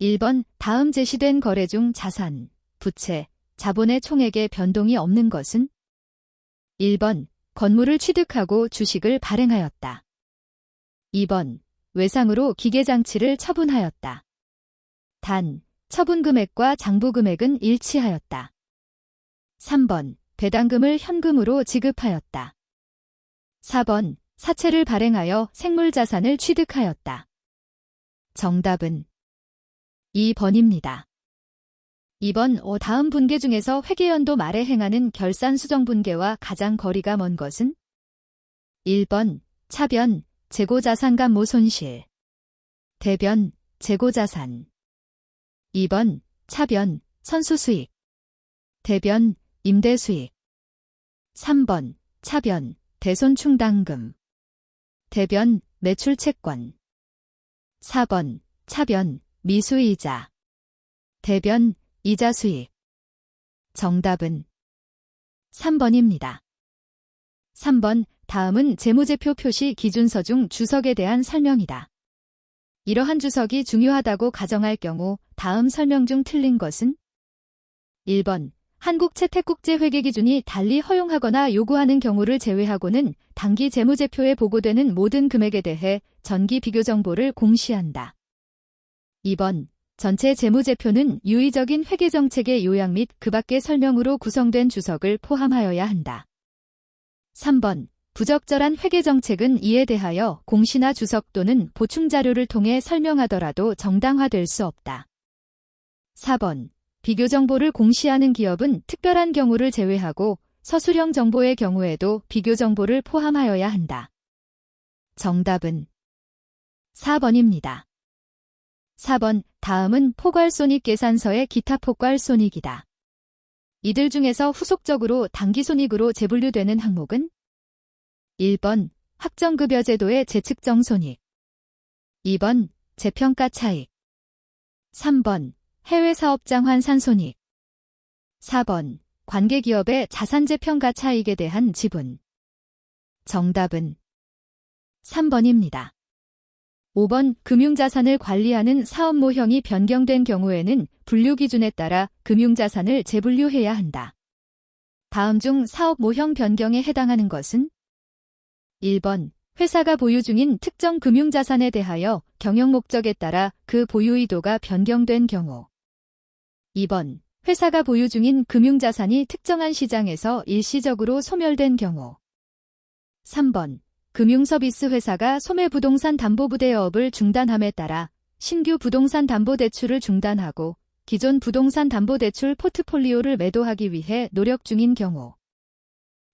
1번 다음 제시된 거래 중 자산, 부채, 자본의 총액의 변동이 없는 것은? 1번 건물을 취득하고 주식을 발행하였다. 2번 외상으로 기계장치를 처분하였다. 단, 처분 금액과 장부 금액은 일치하였다. 3번 배당금을 현금으로 지급하였다. 4번 사채를 발행하여 생물자산을 취득하였다. 정답은 2번입니다. 2번 다음 분계 중에서 회계연도 말에 행하는 결산수정분계와 가장 거리가 먼 것은? 1번 차변, 재고자산 모손실. 대변, 재고자산. 2번 차변, 선수수익. 대변, 임대수익. 3번 차변, 대손충당금. 대변, 매출채권. 4번 차변, 미수이자. 대변, 이자수익. 정답은 3번입니다. 3번 다음은 재무제표 표시 기준서 중 주석에 대한 설명이다. 이러한 주석이 중요하다고 가정할 경우 다음 설명 중 틀린 것은? 1번 한국채택국제회계 기준이 달리 허용하거나 요구하는 경우를 제외하고는 당기 재무제표에 보고되는 모든 금액에 대해 전기 비교 정보를 공시한다. 2번 전체 재무제표는 유의적인 회계정책의 요약 및 그 밖의 설명으로 구성된 주석을 포함하여야 한다. 3번 부적절한 회계정책은 이에 대하여 공시나 주석 또는 보충자료를 통해 설명하더라도 정당화될 수 없다. 4번 비교정보를 공시하는 기업은 특별한 경우를 제외하고 서술형 정보의 경우에도 비교정보를 포함하여야 한다. 정답은 4번입니다. 4번 다음은 포괄손익계산서의 기타 포괄손익이다. 이들 중에서 후속적으로 당기손익으로 재분류되는 항목은? 1번 확정급여제도의 재측정 손익. 2번 재평가 차익. 3번 해외사업장 환산 손익. 4번 관계기업의 자산재평가 차익에 대한 지분. 정답은 3번입니다. 5번 금융자산을 관리하는 사업모형이 변경된 경우에는 분류기준에 따라 금융자산을 재분류해야 한다. 다음 중 사업모형 변경에 해당하는 것은? 1번 회사가 보유 중인 특정 금융자산에 대하여 경영목적에 따라 그 보유 의도가 변경된 경우. 2번 회사가 보유 중인 금융자산이 특정한 시장에서 일시적으로 소멸된 경우. 3번 금융서비스 회사가 소매부동산 담보부대여업을 중단함에 따라 신규 부동산 담보대출을 중단하고 기존 부동산 담보대출 포트폴리오를 매도하기 위해 노력 중인 경우.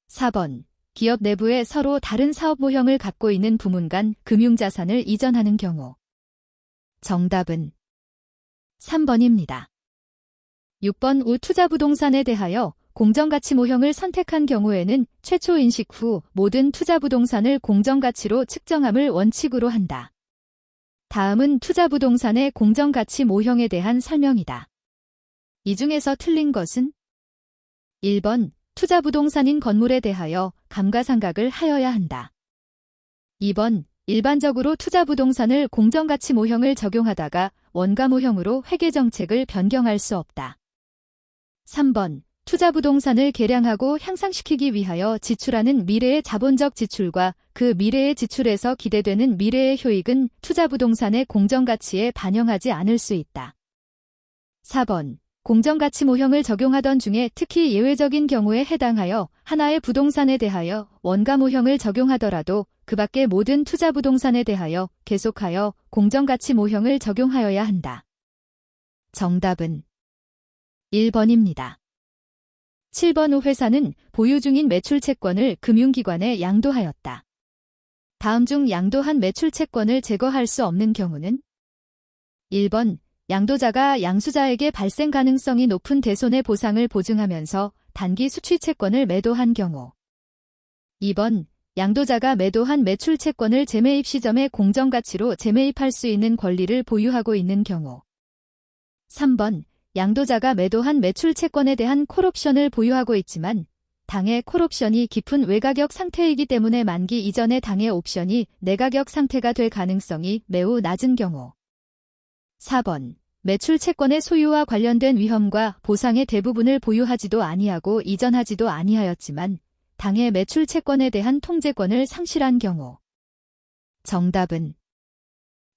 4번 기업 내부에 서로 다른 사업 모형을 갖고 있는 부문 간 금융자산을 이전하는 경우. 정답은 3번입니다. 6번 우투자부동산에 대하여 공정가치 모형을 선택한 경우에는 최초 인식 후 모든 투자부동산을 공정가치로 측정함을 원칙으로 한다. 다음은 투자부동산의 공정가치 모형에 대한 설명이다. 이 중에서 틀린 것은? 1번 투자부동산인 건물에 대하여 감가상각을 하여야 한다. 2번 일반적으로 투자부동산을 공정가치 모형을 적용하다가 원가 모형으로 회계정책을 변경할 수 없다. 3번 투자부동산을 개량하고 향상시키기 위하여 지출하는 미래의 자본적 지출과 그 미래의 지출에서 기대되는 미래의 효익은 투자부동산의 공정가치에 반영하지 않을 수 있다. 4번 공정가치 모형을 적용하던 중에 특히 예외적인 경우에 해당하여 하나의 부동산에 대하여 원가 모형을 적용하더라도 그 밖의 모든 투자부동산에 대하여 계속하여 공정가치 모형을 적용하여야 한다. 정답은 1번입니다. 7번 회사는 보유 중인 매출채권을 금융기관에 양도하였다. 다음 중 양도한 매출채권을 제거할 수 없는 경우는? 1번 양도자가 양수자에게 발생 가능성이 높은 대손해 보상을 보증하면서 단기 수취채권을 매도한 경우. 2번 양도자가 매도한 매출채권을 재매입 시점에 공정가치로 재매입할 수 있는 권리를 보유하고 있는 경우. 3번 양도자가 매도한 매출채권에 대한 콜옵션을 보유하고 있지만 당해 콜옵션이 깊은 외가격 상태이기 때문에 만기 이전에 당해 옵션이 내가격 상태가 될 가능성이 매우 낮은 경우. 4번 매출 채권의 소유와 관련된 위험과 보상의 대부분을 보유하지도 아니하고 이전하지도 아니하였지만 당해 매출 채권에 대한 통제권을 상실한 경우. 정답은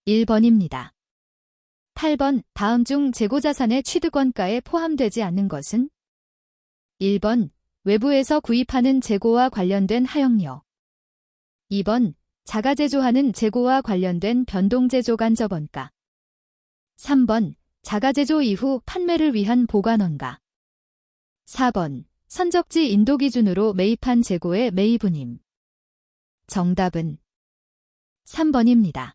1번입니다. 8번 다음 중 재고자산의 취득원가에 포함되지 않는 것은? 1번 외부에서 구입하는 재고와 관련된 하역료. 2번 자가제조하는 재고와 관련된 변동제조 간접원가. 3번 자가제조 이후 판매를 위한 보관원가. 4번 선적지 인도 기준으로 매입한 재고의 매입운임. 정답은 3번입니다.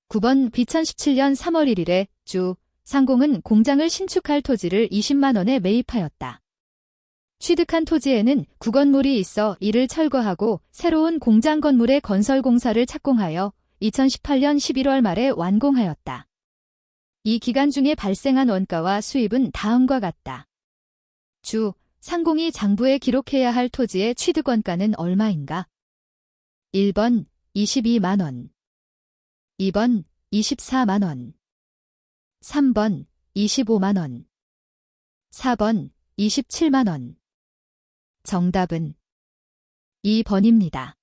9번 2017년 3월 1일에 주 상공은 공장을 신축할 토지를 20만 원에 매입하였다. 취득한 토지에는 구건물이 있어 이를 철거하고 새로운 공장 건물의 건설 공사를 착공하여 2018년 11월 말에 완공하였다. 이 기간 중에 발생한 원가와 수입은 다음과 같다. 주 상공이 장부에 기록해야 할 토지의 취득원가는 얼마인가? 1번 22만 원, 2번 24만 원, 3번 25만 원, 4번 27만 원. 정답은 2번입니다.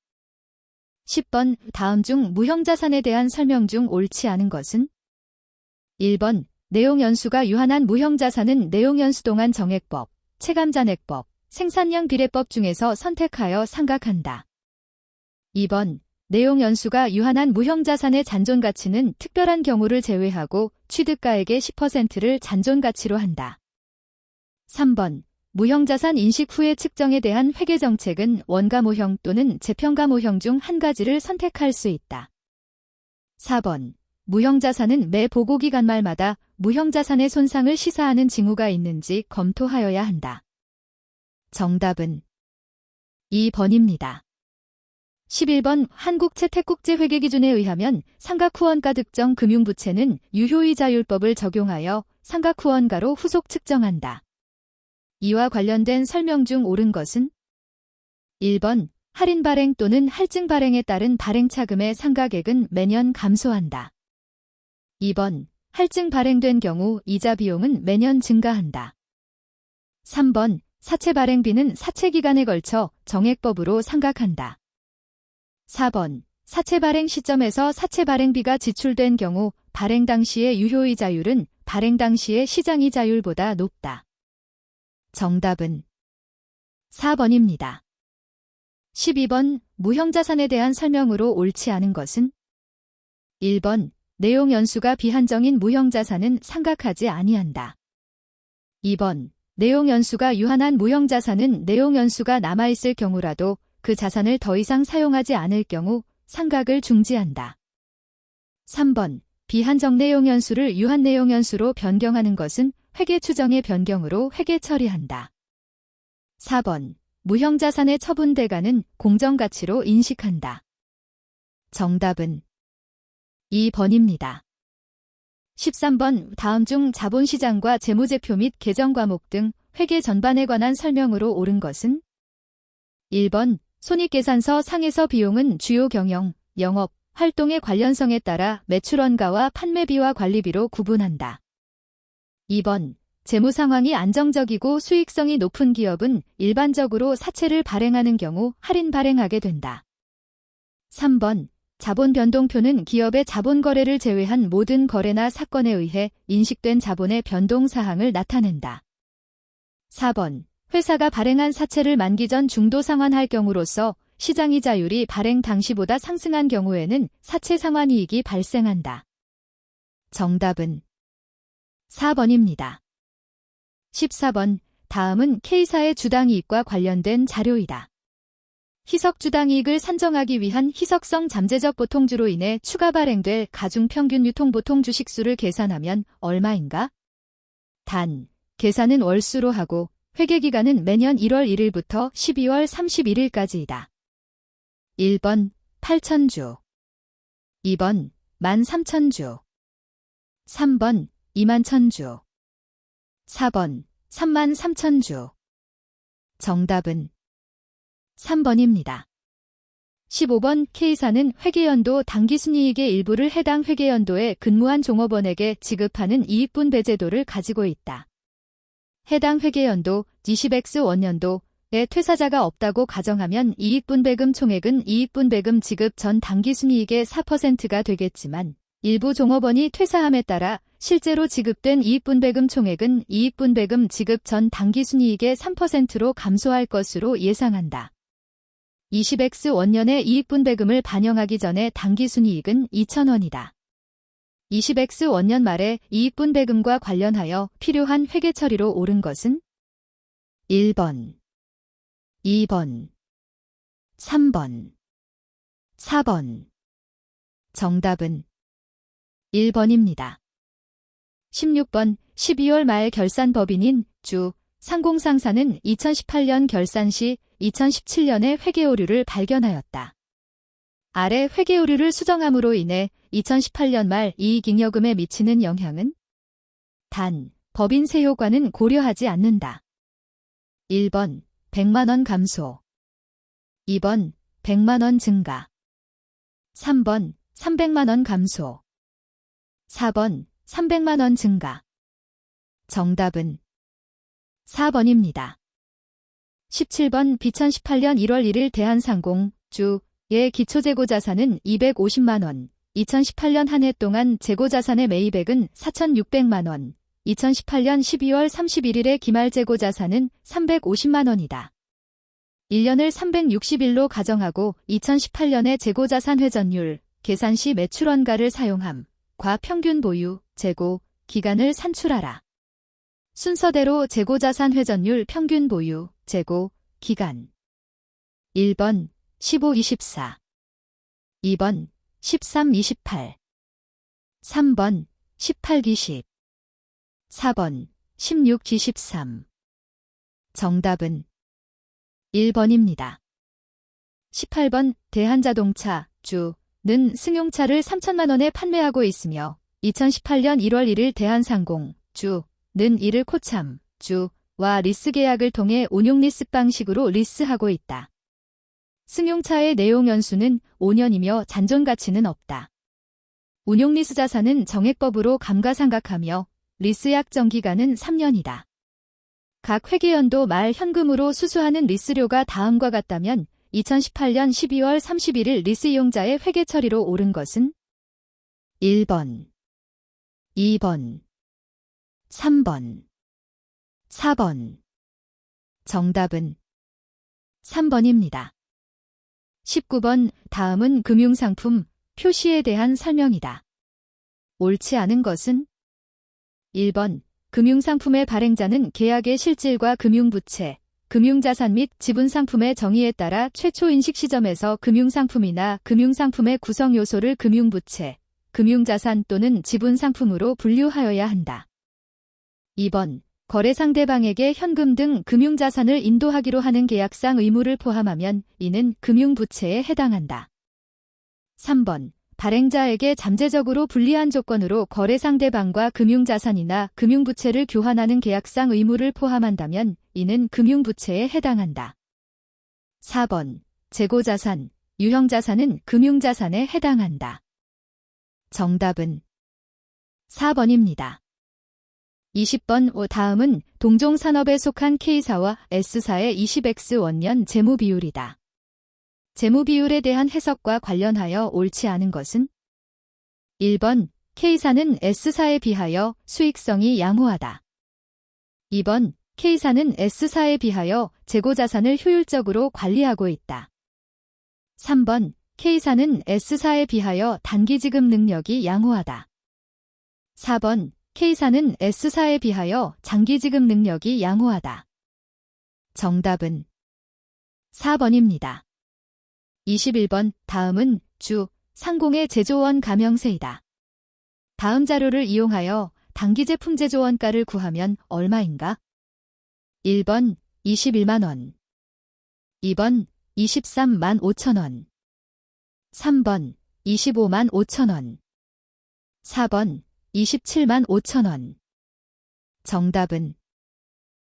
10번 다음 중 무형자산에 대한 설명 중 옳지 않은 것은? 1번 내용연수가 유한한 무형자산은 내용연수 동안 정액법, 체감잔액법, 생산량 비례법 중에서 선택하여 상각한다. 2번 내용연수가 유한한 무형자산의 잔존가치는 특별한 경우를 제외하고 취득가액의 10%를 잔존가치로 한다. 3번 무형자산 인식 후의 측정에 대한 회계정책은 원가모형 또는 재평가모형 중 한 가지를 선택할 수 있다. 4번 무형자산은 매 보고기간 말마다 무형자산의 손상을 시사하는 징후가 있는지 검토하여야 한다. 정답은 2번입니다. 11번 한국채택국제회계기준에 의하면 상각후원가 특정 금융부채는 유효이자율법을 적용하여 상각후원가로 후속 측정한다. 이와 관련된 설명 중 옳은 것은? 1번 할인 발행 또는 할증 발행에 따른 발행차금의 상각액은 매년 감소한다. 2번 할증 발행된 경우 이자 비용은 매년 증가한다. 3번 사채 발행비는 사채 기간에 걸쳐 정액법으로 상각한다. 4번 사채 발행 시점에서 사채 발행비가 지출된 경우 발행 당시의 유효이자율은 발행 당시의 시장이자율보다 높다. 정답은 4번입니다. 12번 무형자산에 대한 설명으로 옳지 않은 것은? 1번 내용연수가 비한정인 무형자산은 상각하지 아니한다. 2번 내용연수가 유한한 무형자산은 내용연수가 남아있을 경우라도 그 자산을 더 이상 사용하지 않을 경우 상각을 중지한다. 3번 비한정 내용연수를 유한 내용연수로 변경하는 것은 회계 추정의 변경으로 회계 처리한다. 4번 무형자산의 처분대가는 공정가치로 인식한다. 정답은 2번입니다. 13번 다음 중 자본시장과 재무제표 및 계정 과목 등 회계 전반에 관한 설명으로 옳은 것은? 1번 손익계산서 상에서 비용은 주요 경영, 영업, 활동의 관련성에 따라 매출원가와 판매비와 관리비로 구분한다. 2번 재무 상황이 안정적이고 수익성이 높은 기업은 일반적으로 사채를 발행하는 경우 할인 발행하게 된다. 3번 자본 변동표는 기업의 자본 거래를 제외한 모든 거래나 사건에 의해 인식된 자본의 변동 사항을 나타낸다. 4번 회사가 발행한 사채를 만기 전 중도 상환할 경우로서 시장이자율이 발행 당시보다 상승한 경우에는 사채 상환이익이 발생한다. 정답은 4번입니다. 14번 다음은 K사의 주당이익과 관련된 자료이다. 희석주당이익을 산정하기 위한 희석성 잠재적 보통주로 인해 추가 발행될 가중평균 유통보통 주식수를 계산하면 얼마인가? 단, 계산은 월수로 하고 회계기간은 매년 1월 1일부터 12월 31일까지이다. 1번 8,000주, 2번 13,000주, 3번 21,000주, 4번 33,000주. 정답은 3번입니다. 15번 K사는 회계연도 당기순이익의 일부를 해당 회계연도에 근무한 종업원에게 지급하는 이익분배 제도를 가지고 있다. 해당 회계연도 20X 원년도에 퇴사자가 없다고 가정하면 이익분배금 총액은 이익분배금 지급 전 당기순이익의 4%가 되겠지만 일부 종업원이 퇴사함에 따라 실제로 지급된 이익분배금 총액은 이익분배금 지급 전 당기순이익의 3%로 감소할 것으로 예상한다. 20X 원년의 이익분배금을 반영하기 전에 당기순이익은 2,000원이다. 20X 원년 말에 이익분배금과 관련하여 필요한 회계 처리로 옳은 것은 1번, 2번, 3번, 4번. 정답은 1번입니다. 16번 12월 말 결산법인인 주 상공상사는 2018년 결산 시 2017년의 회계오류를 발견하였다. 아래 회계오류를 수정함으로 인해 2018년 말 이익잉여금에 미치는 영향은 단, 법인세 효과는 고려하지 않는다. 1번 100만원 감소 2번 100만원 증가 3번 300만원 감소 4번 300만원 증가. 정답은 4번입니다. 17번 2018년 1월 1일 대한상공 주의 기초재고자산은 250만원, 2018년 한 해 동안 재고자산의 매입액은 4,600만원, 2018년 12월 31일의 기말재고자산은 350만원이다. 1년을 360일로 가정하고 2018년의 재고자산 회전율, 계산 시 매출원가를 사용함, 과평균 보유, 재고, 기간을 산출하라. 순서대로 재고자산 회전율 평균 보유, 재고, 기간 1번 15-24 2번 13-28 3번 18-20 4번 16-23 정답은 1번입니다. 18번 대한자동차 주는 승용차를 3천만원에 판매하고 있으며 2018년 1월 1일 대한상공 주는 이를 코참 주와 리스 계약을 통해 운용리스 방식으로 리스하고 있다. 승용차의 내용 연수는 5년이며 잔존 가치는 없다. 운용리스 자산은 정액법으로 감가상각하며 리스 약정 기간은 3년이다. 각 회계연도 말 현금으로 수수하는 리스료가 다음과 같다면 2018년 12월 31일 리스 이용자의 회계 처리로 옳은 것은 1번, 2번, 3번, 4번. 정답은 3번입니다. 19번 다음은 금융상품 표시에 대한 설명이다. 옳지 않은 것은 1번 금융상품의 발행자는 계약의 실질과 금융부채, 금융자산 및 지분상품의 정의에 따라 최초 인식 시점에서 금융상품이나 금융상품의 구성요소를 금융부채, 금융자산 또는 지분상품으로 분류하여야 한다. 2번 거래 상대방에게 현금 등 금융자산을 인도하기로 하는 계약상 의무를 포함하면 이는 금융부채에 해당한다. 3번 발행자에게 잠재적으로 불리한 조건으로 거래 상대방과 금융자산이나 금융부채를 교환하는 계약상 의무를 포함한다면 이는 금융부채에 해당한다. 4번 재고자산, 유형자산은 금융자산에 해당한다. 정답은 4번입니다. 20번 다음은 동종산업에 속한 K사와 S사의 20X 원년 재무비율이다. 재무비율에 대한 해석과 관련하여 옳지 않은 것은 1번 K사는 S사에 비하여 수익성이 양호하다. 2번 K사는 S사에 비하여 재고자산을 효율적으로 관리하고 있다. 3번 K사는 S사에 비하여 단기지급 능력이 양호하다. 4번 K사는 S사에 비하여 장기지급 능력이 양호하다. 정답은 4번입니다. 21번 다음은 상공의 제조원 가명세이다. 다음 자료를 이용하여 단기제품 제조원가를 구하면 얼마인가? 1번 21만원 2번 23만 5천원 3번 25만 5천원 4번 27만 5천원. 정답은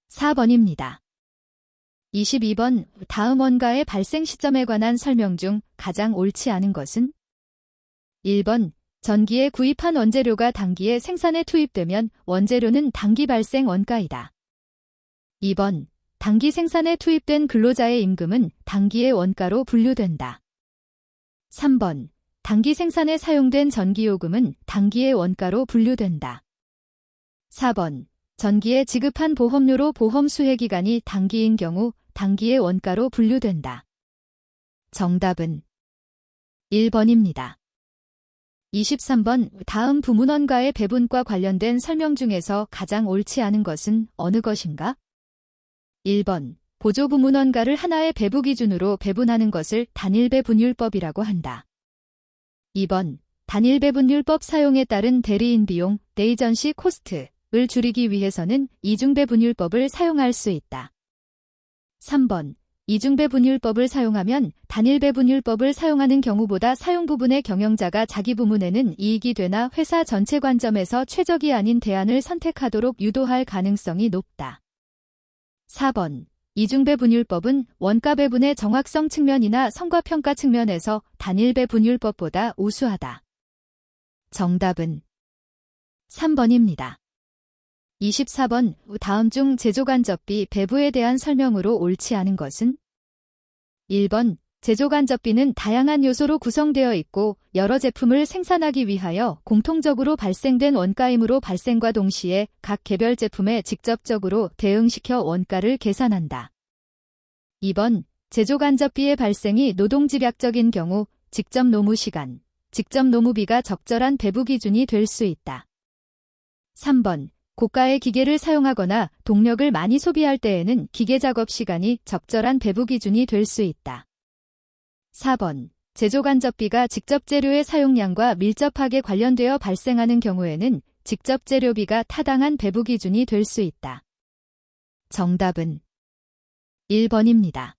4번입니다. 22번 다음 원가의 발생 시점에 관한 설명 중 가장 옳지 않은 것은? 1번 전기에 구입한 원재료가 단기에 생산에 투입되면 원재료는 단기 발생 원가이다. 2번 단기 생산에 투입된 근로자의 임금은 단기의 원가로 분류된다. 3번 단기 생산에 사용된 전기요금은 단기의 원가로 분류된다. 4번 전기에 지급한 보험료로 보험 수혜 기간이 단기인 경우 단기의 원가로 분류된다. 정답은 1번입니다. 23번 다음 부문원가의 배분과 관련된 설명 중에서 가장 옳지 않은 것은 어느 것인가? 1번 보조부문원가를 하나의 배부 기준으로 배분하는 것을 단일배분율법이라고 한다. 2번 단일배분율법 사용에 따른 대리인 비용, 에이전시 코스트를 줄이기 위해서는 이중배분율법을 사용할 수 있다. 3번 이중배분율법을 사용하면 단일배분율법을 사용하는 경우보다 사용 부분의 경영자가 자기 부문에는 이익이 되나 회사 전체 관점에서 최적이 아닌 대안을 선택하도록 유도할 가능성이 높다. 4번 이중배분율법은 원가배분의 정확성 측면이나 성과평가 측면에서 단일배분율법보다 우수하다. 정답은 3번입니다. 24번 다음 중 제조간접비 배부에 대한 설명으로 옳지 않은 것은? 1번 제조간접비는 다양한 요소로 구성되어 있고 여러 제품을 생산하기 위하여 공통적으로 발생된 원가이므로 발생과 동시에 각 개별 제품에 직접적으로 대응시켜 원가를 계산한다. 2번 제조간접비의 발생이 노동집약적인 경우 직접 노무시간, 직접 노무비가 적절한 배부 기준이 될 수 있다. 3번 고가의 기계를 사용하거나 동력을 많이 소비할 때에는 기계 작업 시간이 적절한 배부 기준이 될 수 있다. 4번 제조간접비가 직접 재료의 사용량과 밀접하게 관련되어 발생하는 경우에는 직접 재료비가 타당한 배부 기준이 될 수 있다. 정답은 1번입니다.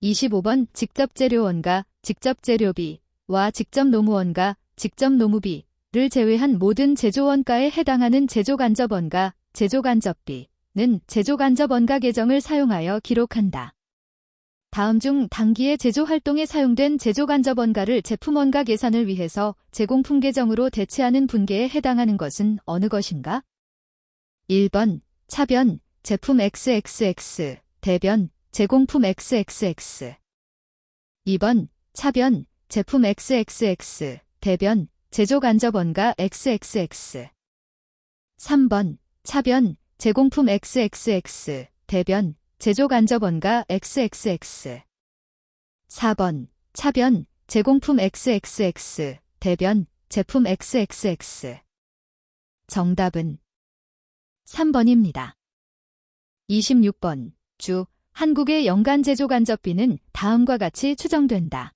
25번 직접 재료원가, 직접 재료비와 직접 노무원가, 직접 노무비를 제외한 모든 제조원가에 해당하는 제조간접원가, 제조간접비는 제조간접원가 계정을 사용하여 기록한다. 다음 중 단기의 제조활동에 사용된 제조간접원가를 제품원가 계산을 위해서 제공품 계정으로 대체하는 분계에 해당하는 것은 어느 것인가? 1번 차변, 제품 XXX, 대변, 제공품 XXX. 2번 차변, 제품 XXX, 대변, 제조간접원가 XXX. 3번 차변, 제공품 XXX, 대변, 제조간접원가 XXX. 4번 차변, 제공품 XXX, 대변, 제품 XXX. 정답은 3번입니다. 26번 주 한국의 연간 제조간접비는 다음과 같이 추정된다.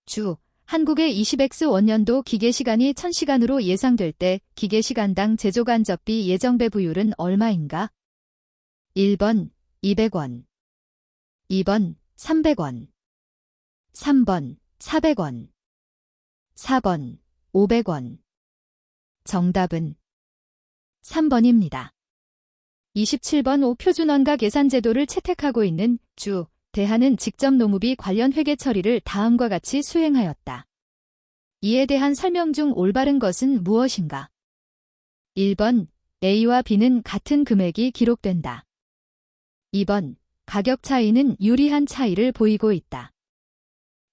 주 한국의 20X 원년도 기계시간이 1000시간으로 예상될 때 기계시간당 제조간접비 예정배부율은 얼마인가? 1번 200원, 2번 300원, 3번 400원, 4번 500원. 정답은 3번입니다. 27번 표준원가 계산 제도를 채택하고 있는 주, 대한은 직접 노무비 관련 회계 처리를 다음과 같이 수행하였다. 이에 대한 설명 중 올바른 것은 무엇인가? 1번 A와 B는 같은 금액이 기록된다. 2번 가격 차이는 유리한 차이를 보이고 있다.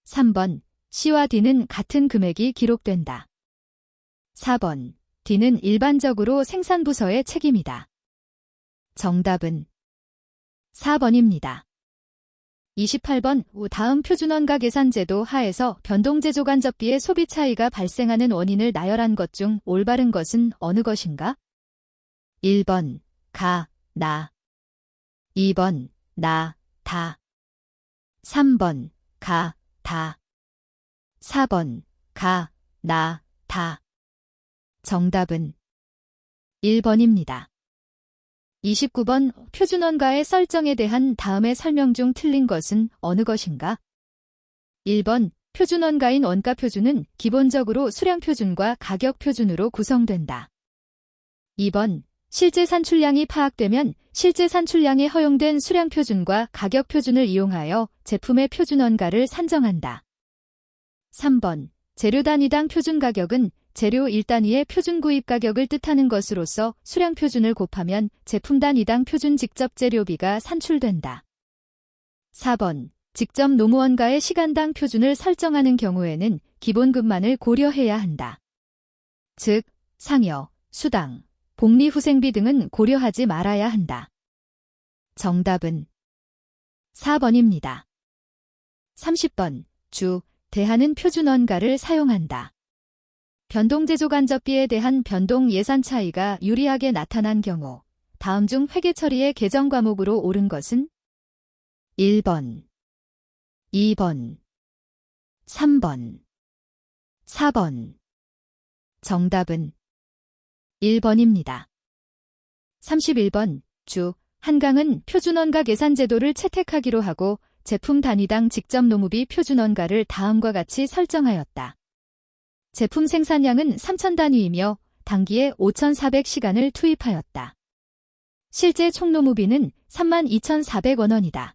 3번 C와 D는 같은 금액이 기록된다. 4번 D는 일반적으로 생산부서의 책임이다. 정답은 4번입니다. 28번 다음 표준원가 계산제도 하에서 변동제조간접비의 소비 차이가 발생하는 원인을 나열한 것 중 올바른 것은 어느 것인가? 1번 가, 나, 2번 나, 다, 3번 가, 다, 4번 가, 나, 다. 정답은 1번입니다. 29번 표준원가의 설정에 대한 다음의 설명 중 틀린 것은 어느 것인가? 1번 표준원가인 원가표준은 기본적으로 수량표준과 가격표준으로 구성된다. 2번 실제 산출량이 파악되면 실제 산출량에 허용된 수량 표준과 가격 표준을 이용하여 제품의 표준 원가를 산정한다. 3번. 재료 단위당 표준 가격은 재료 1단위의 표준 구입 가격을 뜻하는 것으로서 수량 표준을 곱하면 제품 단위당 표준 직접 재료비가 산출된다. 4번. 직접 노무원가의 시간당 표준을 설정하는 경우에는 기본급만을 고려해야 한다. 즉, 상여, 수당, 복리후생비 등은 고려하지 말아야 한다. 정답은 4번입니다. 30번. 주, 대하는 표준원가를 사용한다. 변동제조간접비에 대한 변동 예산 차이가 유리하게 나타난 경우 다음 중 회계처리의 개정 과목으로 옳은 것은 1번, 2번, 3번, 4번. 정답은 1번입니다. 31번. 주, 한강은 표준원가 계산 제도를 채택하기로 하고 제품 단위당 직접 노무비 표준원가를 다음과 같이 설정하였다. 제품 생산량은 3,000단위이며 단기에 5,400시간을 투입하였다. 실제 총노무비는 32,400원이다.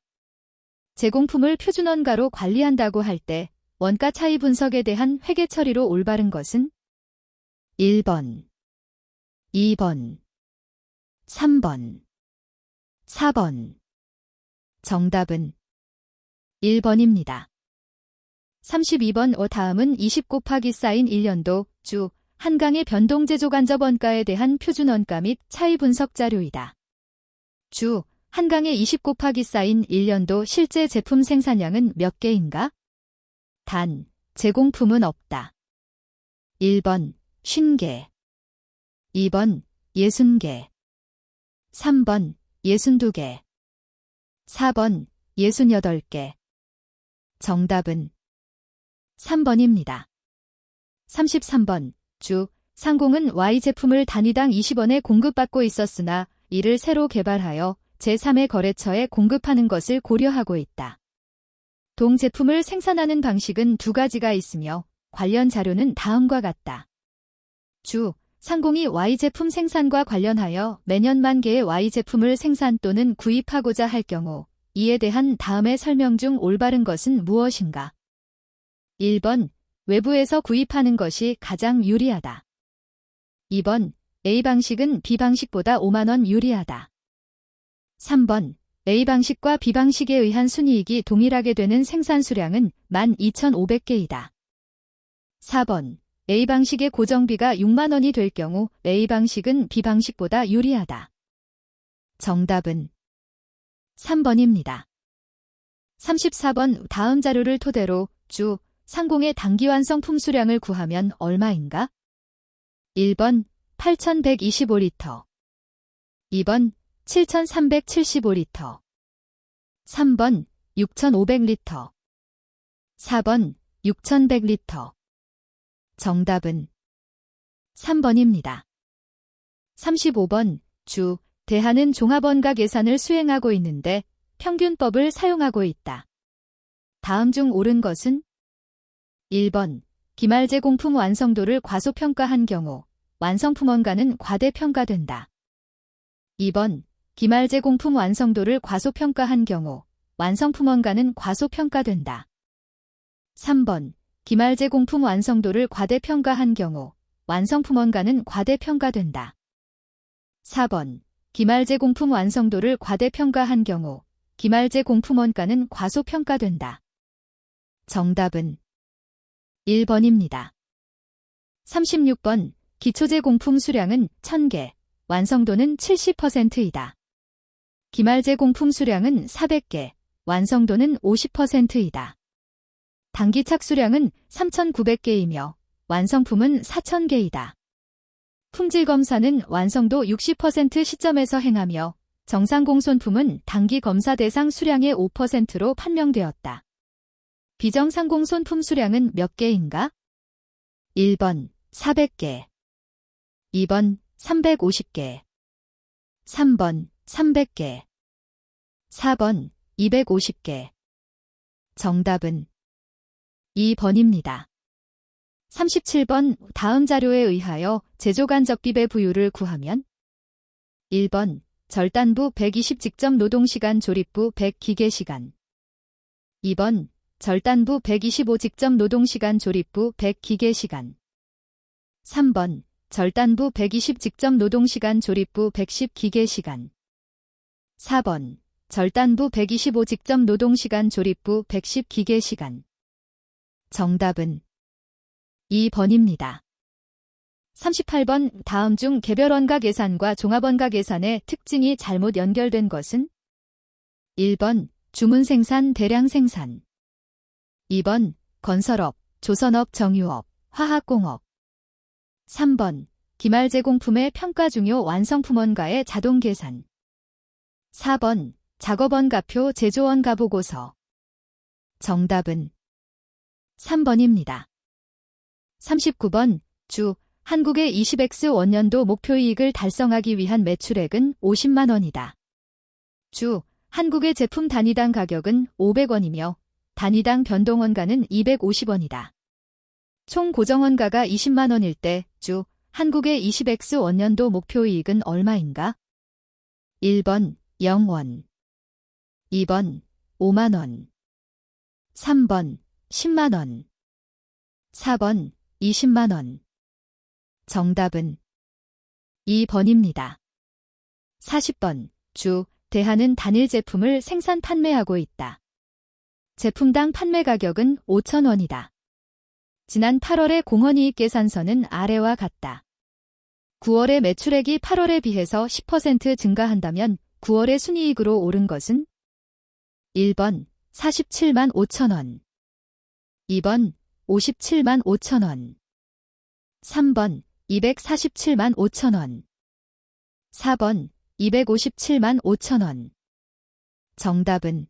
제공품을 표준원가로 관리한다고 할 때 원가 차이 분석에 대한 회계 처리로 올바른 것은 1번, 2번, 3번, 4번. 정답은 1번입니다. 32번. 다음은 20 곱하기 쌓인 1년도 주, 한강의 변동제조간접 원가에 대한 표준원가 및 차이 분석 자료이다. 주, 한강의 20 곱하기 쌓인 1년도 실제 제품 생산량은 몇 개인가? 단, 제공품은 없다. 1번, 50개. 2번, 60개. 3번, 62개. 4번, 68개. 정답은 3번입니다. 33번. 주, 상공은 Y 제품을 단위당 20원에 공급받고 있었으나 이를 새로 개발하여 제3의 거래처에 공급하는 것을 고려하고 있다. 동 제품을 생산하는 방식은 두 가지가 있으며 관련 자료는 다음과 같다. 주, 상공이 Y 제품 생산과 관련하여 매년 10,000개의 Y 제품을 생산 또는 구입하고자 할 경우 이에 대한 다음의 설명 중 올바른 것은 무엇인가? 1번. 외부에서 구입하는 것이 가장 유리하다. 2번. A방식은 B방식보다 5만원 유리하다. 3번. A방식과 B방식에 의한 순이익이 동일하게 되는 생산 수량은 12,500개이다. 4번. A방식의 고정비가 6만원이 될 경우 A방식은 B방식보다 유리하다. 정답은 3번입니다. 34번. 다음 자료를 토대로 주, 상공의 단기 완성품 수량을 구하면 얼마인가? 1번 8,125리터, 2번 7,375리터, 3번 6,500리터, 4번 6,100리터. 정답은 3번입니다. 35번. 주, 대하는 종합원가 계산을 수행하고 있는데 평균법을 사용하고 있다. 다음 중 옳은 것은 1번. 기말 제공품 완성도를 과소평가한 경우 완성품 원가는 과대평가된다. 2번. 기말 제공품 완성도를 과소평가한 경우 완성품 원가는 과소평가된다. 3번. 기말 제공품 완성도를 과대평가한 경우 완성품 원가는 과대평가된다. 4번. 기말 제공품 완성도를 과대평가한 경우 기말 제공품 원가는 과소평가된다. 정답은 1번입니다. 36번. 기초제공품 수량은 1,000개, 완성도는 70%이다. 기말제공품 수량은 400개, 완성도는 50%이다. 단기 착수량은 3,900개이며 완성품은 4,000개이다. 품질검사는 완성도 60% 시점에서 행하며 정상공손품은 단기 검사 대상 수량의 5%로 판명되었다. 비정상공손품 수량은 몇 개인가? 1번 400개, 2번 350개, 3번 300개, 4번 250개. 정답은 2번입니다. 37번. 다음 자료에 의하여 제조간접비배 부유를 구하면 1번 절단부 120 직접 노동시간 조립부 100 기계시간. 2번 절단부 125 직접 노동시간 조립부 100 기계시간. 3번 절단부 120 직접 노동시간 조립부 110 기계시간. 4번 절단부 125 직접 노동시간 조립부 110 기계시간. 정답은 2번입니다. 38번 다음 중 개별 원가 계산과 종합 원가 계산의 특징이 잘못 연결된 것은? 1번 주문 생산 대량 생산. 2번 건설업, 조선업, 정유업, 화학공업. 3번 기말 제공품의 평가 중요 완성품 원가의 자동 계산. 4번 작업 원가표 제조 원가 보고서. 정답은 3번입니다. 39번 주 한국의 20X 원년도 목표이익을 달성하기 위한 매출액은 50만 원이다. 주 한국의 제품 단위당 가격은 500원이며 단위당 변동원가는 250원이다. 총 고정원가가 20만 원일 때 주 한국의 20X 원년도 목표이익은 얼마인가? 1번 0원, 2번 5만 원, 3번 10만 원, 4번 20만 원. 정답은 2번입니다. 40번 주 대한은 단일 제품을 생산 판매하고 있다. 제품당 판매 가격은 5,000원이다. 지난 8월의 공헌이익 계산서는 아래와 같다. 9월의 매출액이 8월에 비해서 10% 증가한다면 9월의 순이익으로 오른 것은? 1번 47만 5천원, 2번 57만 5천원, 3번 247만 5천원, 4번 257만 5천원. 정답은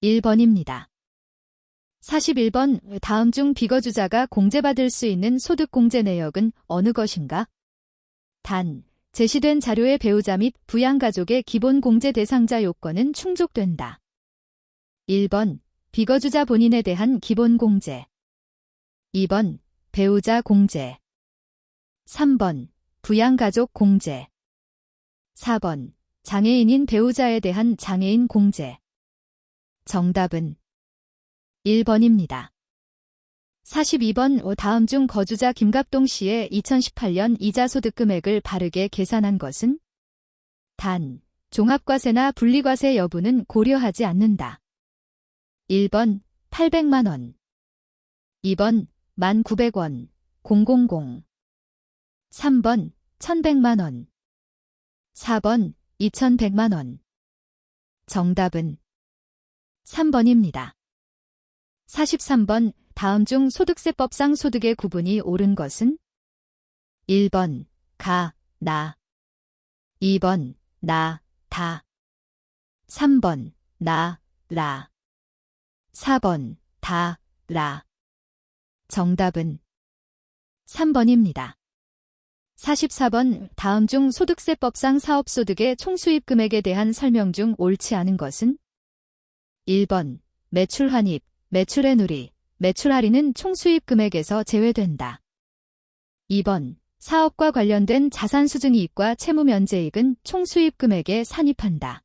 1번입니다. 41번 다음 중 비거주자가 공제받을 수 있는 소득공제 내역은 어느 것인가? 단, 제시된 자료의 배우자 및 부양가족의 기본공제 대상자 요건은 충족된다. 1번 비거주자 본인에 대한 기본공제. 2번 배우자 공제. 3번 부양가족 공제. 4번 장애인인 배우자에 대한 장애인 공제. 정답은 1번입니다. 42번 다음 중 거주자 김갑동 씨의 2018년 이자 소득 금액을 바르게 계산한 것은? 단, 종합과세나 분리과세 여부는 고려하지 않는다. 1번 800만 원, 2번 1,900원, 000, 3번 1,100만 원, 4번 2,100만 원. 정답은 3번입니다. 43번 다음 중 소득세법상 소득의 구분이 옳은 것은? 1번 가, 나, 2번 나, 다, 3번 나, 라, 4번 다, 라. 정답은 3번입니다. 44번 다음 중 소득세법상 사업소득의 총수입 금액에 대한 설명 중 옳지 않은 것은? 1번 매출 환입, 매출의 누리, 매출 할인은 총수입 금액에서 제외된다. 2번 사업과 관련된 자산 수증이익과 채무 면제이익은 총수입 금액에 산입한다.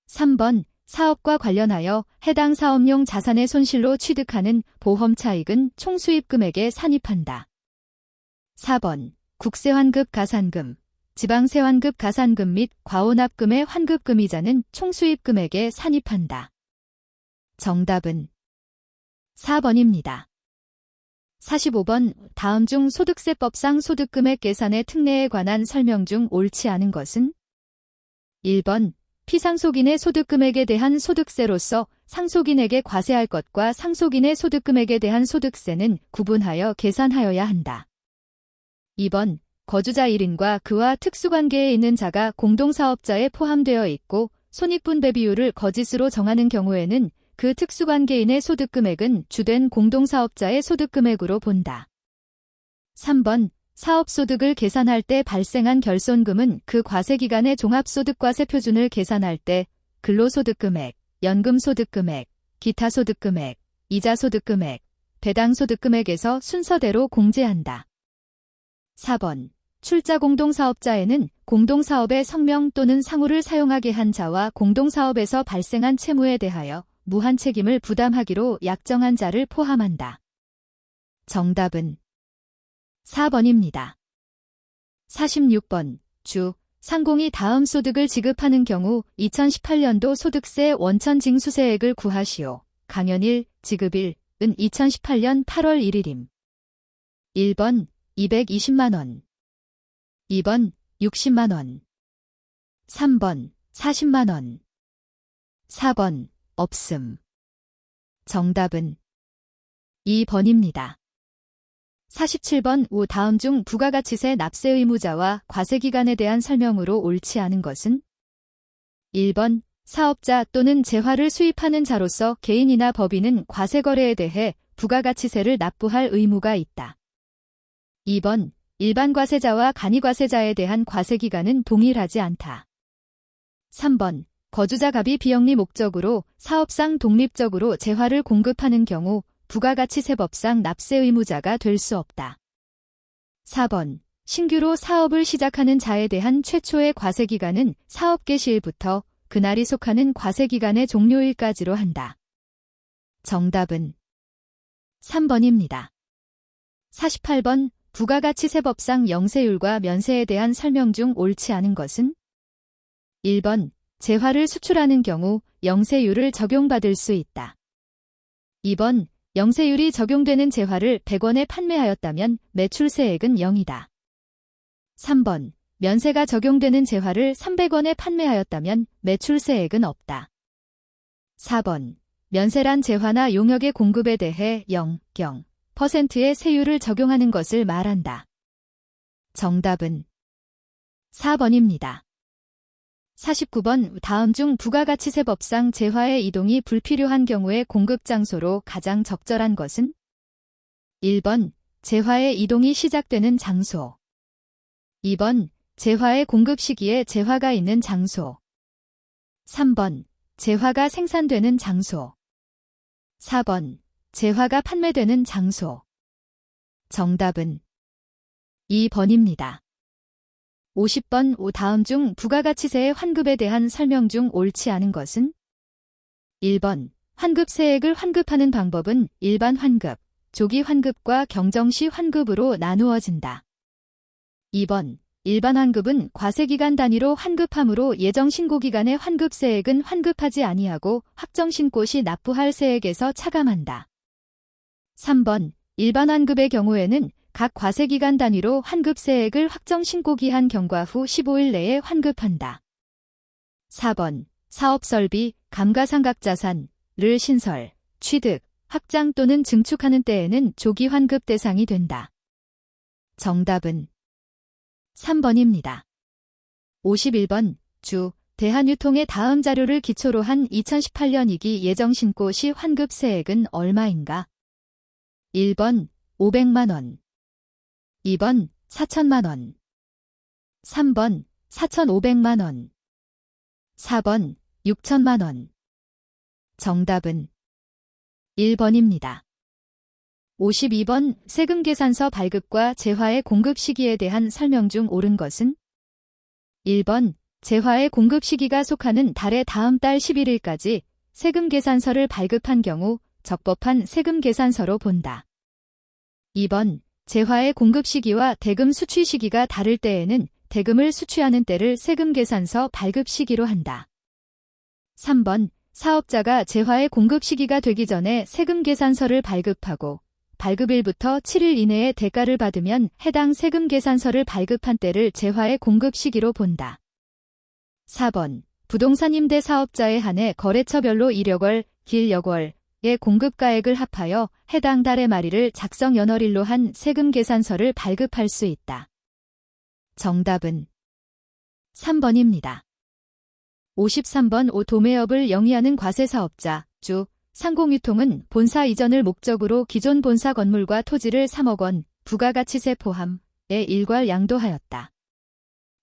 3번 사업과 관련하여 해당 사업용 자산의 손실로 취득하는 보험 차익은 총수입 금액에 산입한다. 4번 국세환급 가산금, 지방세환급 가산금 및 과온납금의 환급금이자는 총수입 금액에 산입한다. 정답은 4번입니다. 45번 다음 중 소득세법상 소득금액 계산의 특례에 관한 설명 중 옳지 않은 것은? 1번 피상속인의 소득금액에 대한 소득세로서 상속인에게 과세할 것과 상속인의 소득금액에 대한 소득세는 구분하여 계산하여야 한다. 2번 거주자 1인과 그와 특수관계에 있는 자가 공동사업자에 포함되어 있고 손익분배 비율을 거짓으로 정하는 경우에는 그 특수관계인의 소득금액은 주된 공동사업자의 소득금액으로 본다. 3번 사업소득을 계산할 때 발생한 결손금은 그 과세기간의 종합소득과세 표준을 계산할 때 근로소득금액, 연금소득금액, 기타소득금액, 이자소득금액, 배당소득금액에서 순서대로 공제한다. 4번 출자 공동사업자에는 공동사업의 성명 또는 상호를 사용하게 한 자와 공동사업에서 발생한 채무에 대하여 무한 책임을 부담하기로 약정한 자를 포함한다. 정답은 4번입니다. 46번. 주. 상공이 다음 소득을 지급하는 경우 2018년도 소득세 원천 징수세액을 구하시오. 강연 1. 지급일은 2018년 8월 1일임. 1번 220만원 2번 60만원 3번 40만원 4번 없음. 정답은 2번입니다. 47번. 우 다음 중 부가가치세 납세 의무자와 과세기간에 대한 설명으로 옳지 않은 것은? 1번 사업자 또는 재화를 수입하는 자로서 개인이나 법인은 과세거래에 대해 부가가치세를 납부할 의무가 있다. 2번 일반 과세자와 간이과세자에 대한 과세기간은 동일하지 않다. 3번 거주자 갑이 비영리 목적으로 사업상 독립적으로 재화를 공급하는 경우 부가가치세법상 납세 의무자가 될 수 없다. 4번 신규로 사업을 시작하는 자에 대한 최초의 과세기간은 사업 개시일부터 그날이 속하는 과세기간의 종료일까지로 한다. 정답은 3번입니다. 48번. 부가가치세법상 영세율과 면세에 대한 설명 중 옳지 않은 것은? 1번 재화를 수출하는 경우 영세율을 적용받을 수 있다. 2번 영세율이 적용되는 재화를 100원에 판매하였다면 매출세액은 0이다. 3번 면세가 적용되는 재화를 300원에 판매하였다면 매출세액은 없다. 4번 면세란 재화나 용역의 공급에 대해 0.0%의 세율을 적용하는 것을 말한다. 정답은 4번입니다. 49번. 다음 중 부가가치세법상 재화의 이동이 불필요한 경우에 공급장소로 가장 적절한 것은? 1번 재화의 이동이 시작되는 장소 2번 재화의 공급 시기에 재화가 있는 장소 3번 재화가 생산되는 장소 4번 재화가 판매되는 장소. 정답은 2번입니다. 50번. 우 다음 중 부가가치세의 환급에 대한 설명 중 옳지 않은 것은? 1번 환급세액을 환급하는 방법은 일반 환급, 조기 환급과 경정시 환급으로 나누어진다. 2번 일반 환급은 과세기간 단위로 환급하므로 예정신고기간의 환급세액은 환급하지 아니하고 확정신고 시 납부할 세액에서 차감한다. 3번 일반 환급의 경우에는 각 과세기간 단위로 환급세액을 확정신고기한 경과 후 15일 내에 환급한다. 4번 사업설비, 감가상각자산을 신설, 취득, 확장 또는 증축하는 때에는 조기 환급 대상이 된다. 정답은 3번입니다. 51번. 주. 대한유통의 다음 자료를 기초로 한 2018년 2기 예정신고 시 환급세액은 얼마인가? 1번 500만원 2번 4천만원 3번 4,500만원 4번 6천만원. 정답은 1번입니다. 52번. 세금계산서 발급과 재화의 공급 시기에 대한 설명 중 옳은 것은? 1번 재화의 공급 시기가 속하는 달의 다음 달 11일까지 세금계산서를 발급한 경우 적법한 세금계산서로 본다. 2번 재화의 공급 시기와 대금 수취 시기가 다를 때에는 대금을 수취하는 때를 세금계산서 발급 시기로 한다. 3번 사업자가 재화의 공급 시기가 되기 전에 세금계산서를 발급하고 발급일부터 7일 이내에 대가를 받으면 해당 세금계산서를 발급한 때를 재화의 공급 시기로 본다. 4번 부동산 임대 사업자에 한해 거래처별로 이력월, 길력월의 공급가액을 합하여 해당 달의 말일을 작성 연월일로 한 세금계산서를 발급할 수 있다. 정답은 3번입니다. 53번. 도매업을 영위하는 과세사업자, 주, 상공유통은 본사 이전을 목적으로 기존 본사 건물과 토지를 3억 원, 부가가치세 포함에 일괄 양도하였다.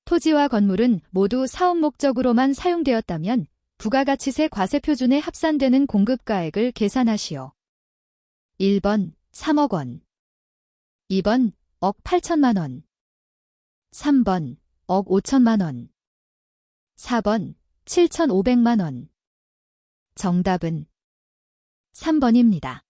토지와 건물은 모두 사업 목적으로만 사용되었다면 부가가치세 과세표준에 합산되는 공급가액을 계산하시오. 1번 3억 원 2번 억 8천만 원 3번, 억 5천만 원. 4번, 7,500만 원. 정답은 3번입니다.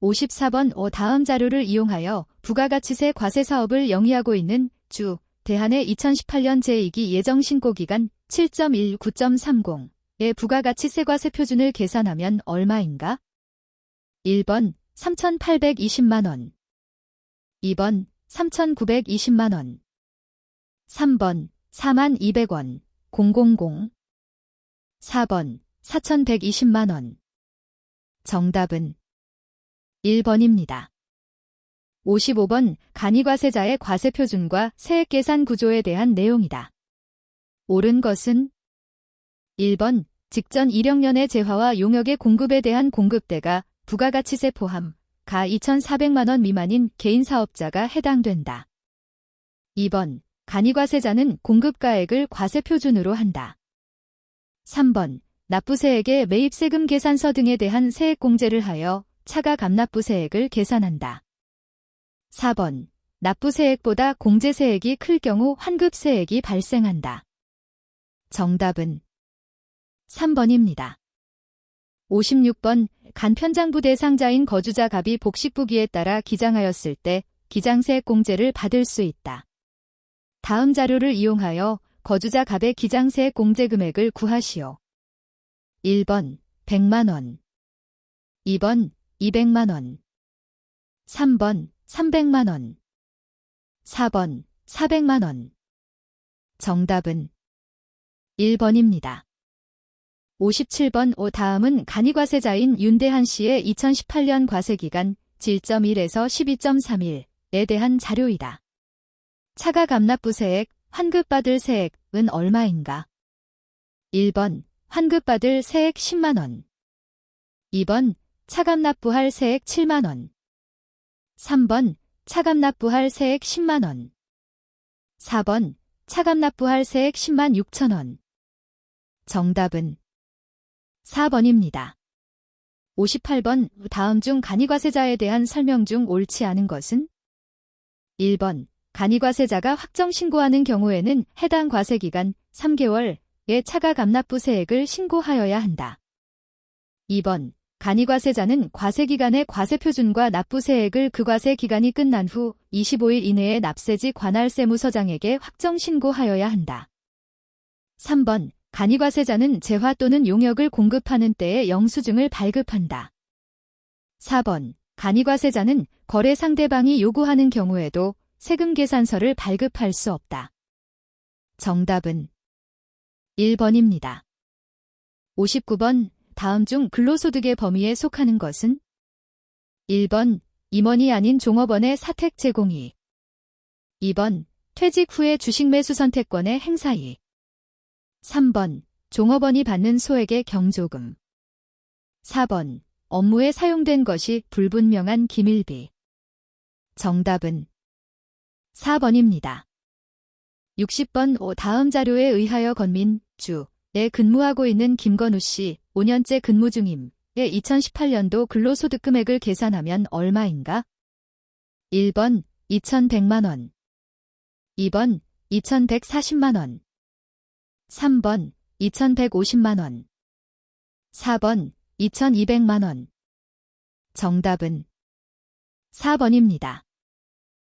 54번 다음 자료를 이용하여 부가가치세 과세 사업을 영위하고 있는 주, 대한의 2018년 제2기 예정신고기간 7.19.30의 부가가치세 과세 표준을 계산하면 얼마인가? 1번 3,820만 원. 2번 3,920만 원. 3번 42,200원. 000. 4번 4,120만 원. 정답은 1번입니다. 55번 간이과세자의 과세표준과 세액계산 구조에 대한 내용이다. 옳은 것은 1번 직전 이력년의 재화와 용역의 공급에 대한 공급대가 부가가치세 포함 가 2,400만 원 미만인 개인사업자가 해당된다. 2번 간이과세자는 공급가액을 과세표준으로 한다. 3번 납부세액의 매입세금 계산서 등에 대한 세액공제를 하여 차가감납부세액을 계산한다. 4번 납부세액보다 공제세액이 클 경우 환급세액이 발생한다. 정답은 3번입니다. 56번 간편장부 대상자인 거주자 갑이 복식부기에 따라 기장하였을 때 기장세액 공제를 받을 수 있다. 다음 자료를 이용하여 거주자 갑의 기장세액 공제 금액을 구하시오. 1번 100만 원. 2번 200만 원. 3번 300만 원. 4번 400만 원. 정답은 1번입니다. 57번 다음은 간이과세자인 윤대한 씨의 2018년 과세기간 7.1에서 12.31에 대한 자료이다. 차가감납부세액, 환급받을 세액은 얼마인가? 1번 환급받을 세액 10만 원. 2번 차감납부할 세액 7만 원. 3번 차감납부할 세액 10만 원. 4번 차감납부할 세액 10만 6천 원. 정답은 4번입니다. 58번 다음 중 간이과세자에 대한 설명 중 옳지 않은 것은? 1번 간이과세자가 확정 신고하는 경우에는 해당 과세기간 3개월의 차가감납부세액을 신고하여야 한다. 2번 간이과세자는 과세기간의 과세표준과 납부세액을 그 과세기간이 끝난 후 25일 이내에 납세지 관할세무서장에게 확정 신고하여야 한다. 3번 간이과세자는 재화 또는 용역을 공급하는 때에 영수증을 발급한다. 4번 간이과세자는 거래 상대방이 요구하는 경우에도 세금 계산서를 발급할 수 없다. 정답은 1번입니다. 59번 다음 중 근로소득의 범위에 속하는 것은? 1번 임원이 아닌 종업원의 사택 제공이익. 2번 퇴직 후의 주식 매수 선택권의 행사이익. 3번 종업원이 받는 소액의 경조금. 4번 업무에 사용된 것이 불분명한 기밀비. 정답은 4번입니다. 60번 다음 자료에 의하여 건민, 주에 근무하고 있는 김건우 씨 5년째 근무 중임의 2018년도 근로소득 금액을 계산하면 얼마인가? 1번 2,100만 원. 2번 2,140만 원. 3번 2,150만 원. 4번 2,200만 원. 정답은 4번입니다.